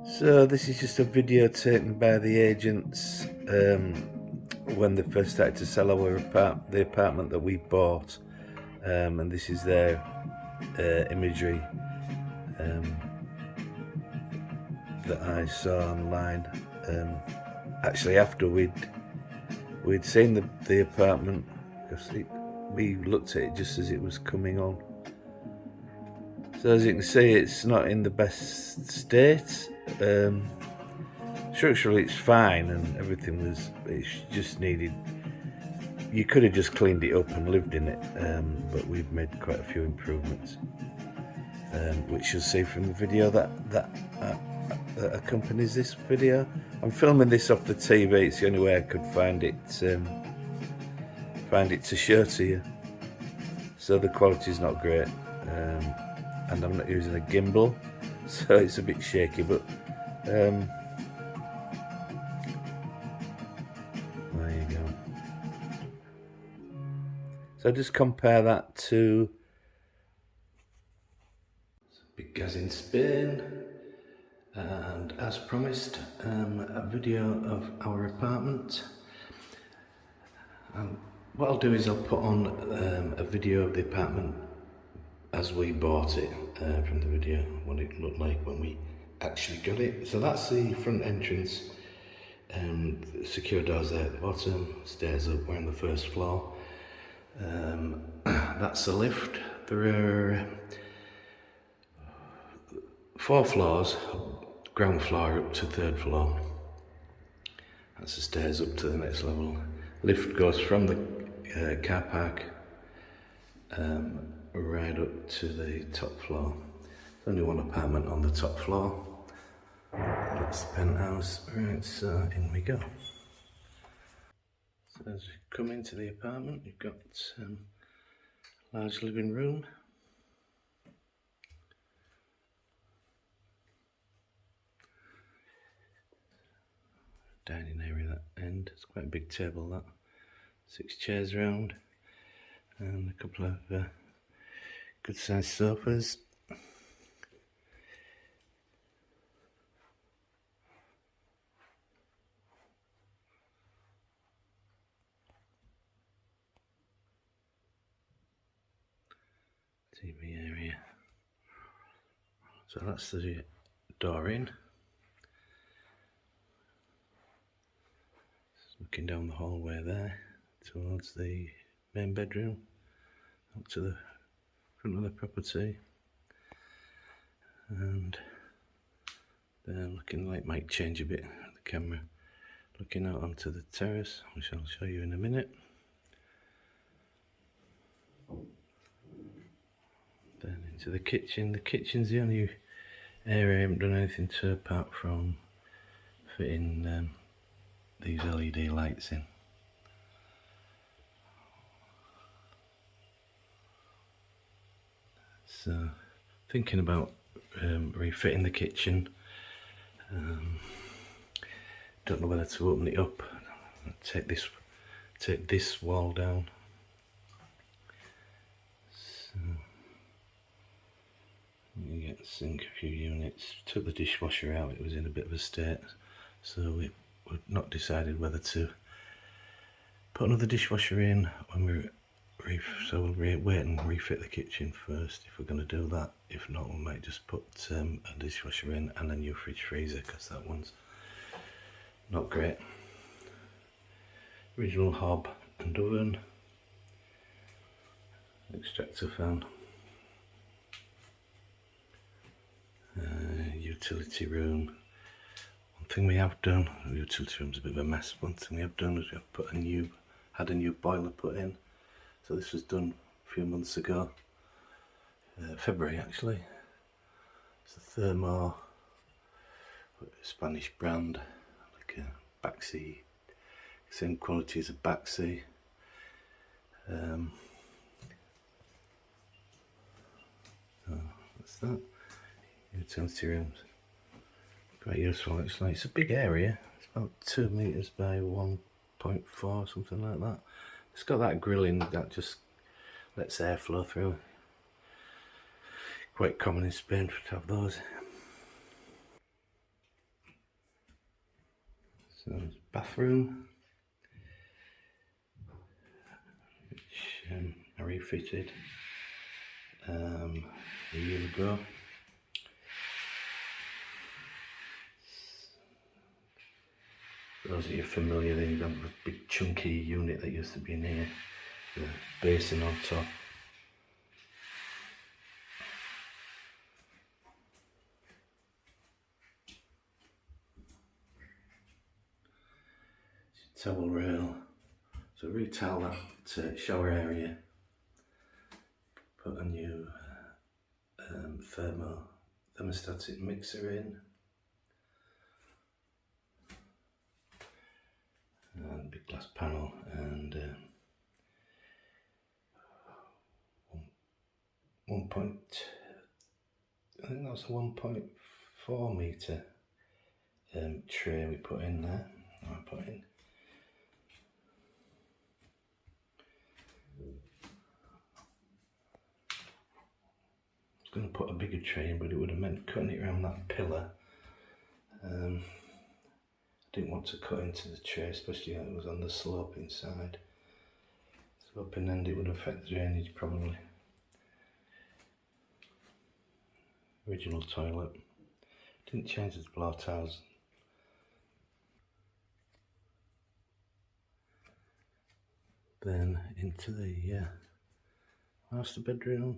So this is just a video taken by the agents when they first started to sell the apartment that we bought, and this is their imagery that I saw online. Actually, after we'd seen the apartment, because we looked at it just as it was coming on. So as you can see, it's not in the best state. Structurally it's fine and everything it just needed, you could have just cleaned it up and lived in it, but we've made quite a few improvements, which you'll see from the video that accompanies this video. I'm filming this off the TV, it's the only way I could find it to show to you, so the quality is not great, and I'm not using a gimbal, so it's a bit shaky, but there you go. So just compare that to Big Gaz in Spain, and as promised, a video of our apartment. What I'll do is I'll put on a video of the apartment as we bought it, from the video, what it looked like when we actually got it. So that's the front entrance, secure doors there at the bottom, stairs up, we're on the first floor. That's the lift. There are 4 floors, ground floor up to 3rd floor. That's the stairs up to the next level. Lift goes from the car park right up to the top floor. There's only one apartment on the top floor. That's the penthouse. Right, so in we go. So as we come into the apartment, you've got a large living room. Dining area at that end. It's quite a big table, that. 6 chairs round, and a couple of good sized sofas. TV area. So that's the door in. Looking down the hallway there towards the main bedroom, up to the front of the property, and then looking like might change a bit the camera, looking out onto the terrace, which I'll show you in a minute. Then into the kitchen. The kitchen's the only area I haven't done anything to apart from fitting these LED lights in. So thinking about refitting the kitchen. Don't know whether to open it up, take this wall down. So you get sink, a few units. Took the dishwasher out, it was in a bit of a state, so we've not decided whether to put another dishwasher in when we're so we'll wait and refit the kitchen first if we're going to do that. If not, we might just put a dishwasher in and a new fridge freezer, because that one's not great. Original hob and oven, extractor fan, utility room. One thing we have done, the utility room's a bit of a mess. One thing we have done is we have had a new boiler put in. So this was done a few months ago, February actually. It's a Thermo, Spanish brand, like a Baxi, same quality as a Baxi. So that's that. Utility rooms, quite useful actually. It's a big area, it's about 2 meters by 1.4, something like that. It's got that grilling that just lets air flow through. Quite common in Spain to have those. So there's bathroom, which I refitted a year ago. For those of you familiar, then you've got the big chunky unit that used to be in here, the basin on top. Towel rail, so retile that shower area, put a new thermostatic mixer in, and big glass panel, and 1.4 metre tray we put in there. I put in. I was going to put a bigger tray in, but it would have meant cutting it around that pillar. I didn't want to cut into the tray, especially when it was on the slope inside. So up in end it would affect drainage probably. Original toilet. Didn't change the floor tiles. Then into the master bedroom.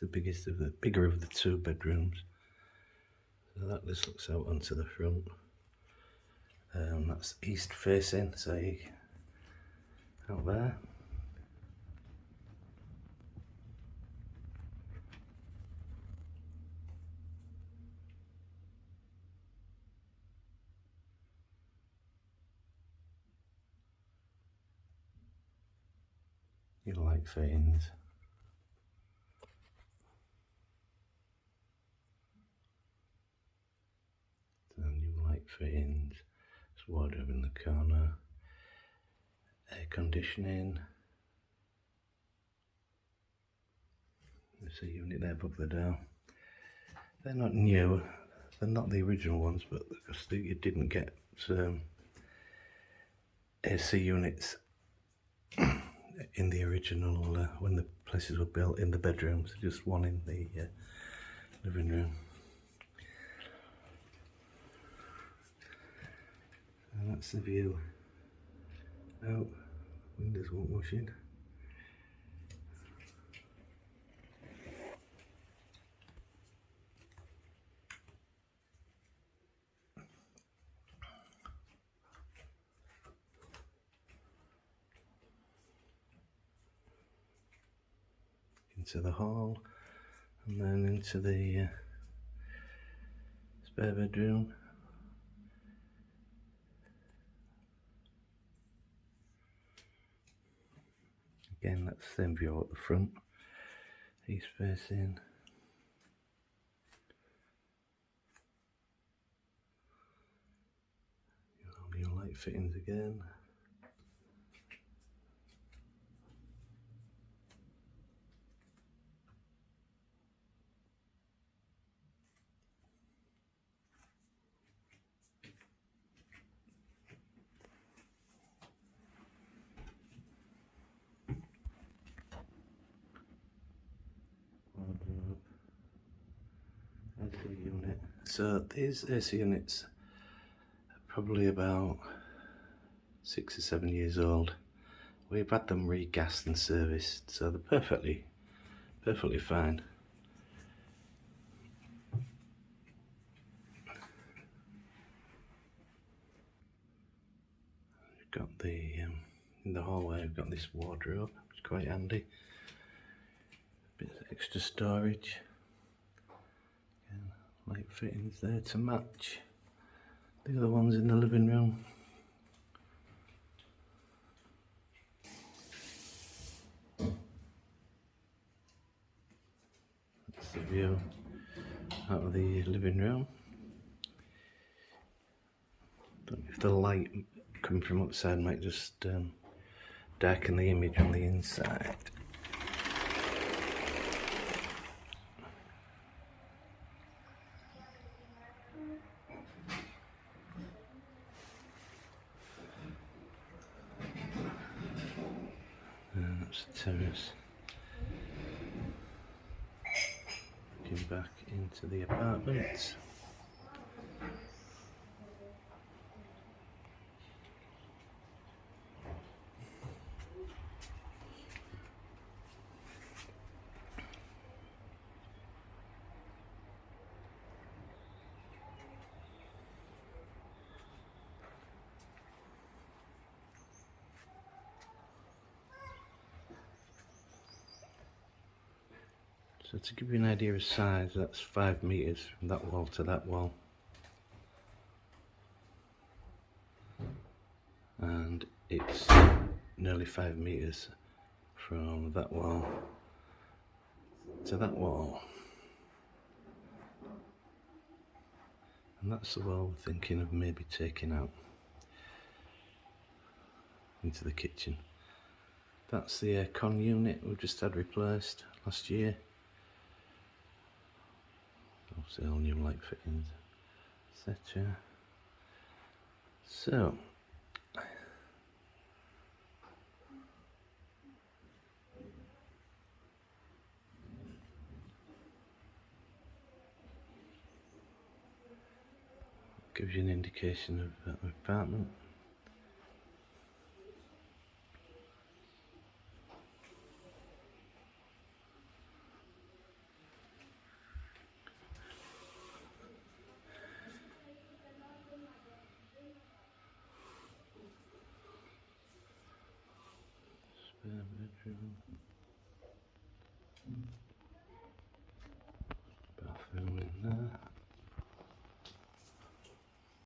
It's the bigger of the two bedrooms. So that just looks out onto the front. That's east facing, so you out there. You like fittings. Fittings, there's wardrobe in the corner, air conditioning, there's a unit there above the door. They're not new, they're not the original ones, but because you didn't get AC units in the original when the places were built in the bedrooms, just one in the living room. And that's the view out. Windows won't wash in. Into the hall, and then into the spare bedroom. Again, that's the same view at the front, east facing. Your light fittings again. AC unit. So these AC units are probably about 6 or 7 years old. We've had them regassed and serviced, so they're perfectly fine. We've got the in the hallway we've got this wardrobe, which is quite handy. A bit of extra storage. Again, light fittings there to match the other ones in the living room. That's the view out of the living room. Don't know if the light coming from outside might just darken the image on the inside. terrace. Looking back into the apartment. So to give you an idea of size, that's 5 metres from that wall to that wall. And it's nearly 5 metres from that wall to that wall. And that's the wall we're thinking of maybe taking out into the kitchen. That's the aircon unit we've just had replaced last year. Obviously all new light fittings, etc. So gives you an indication of the apartment. Spare bedroom.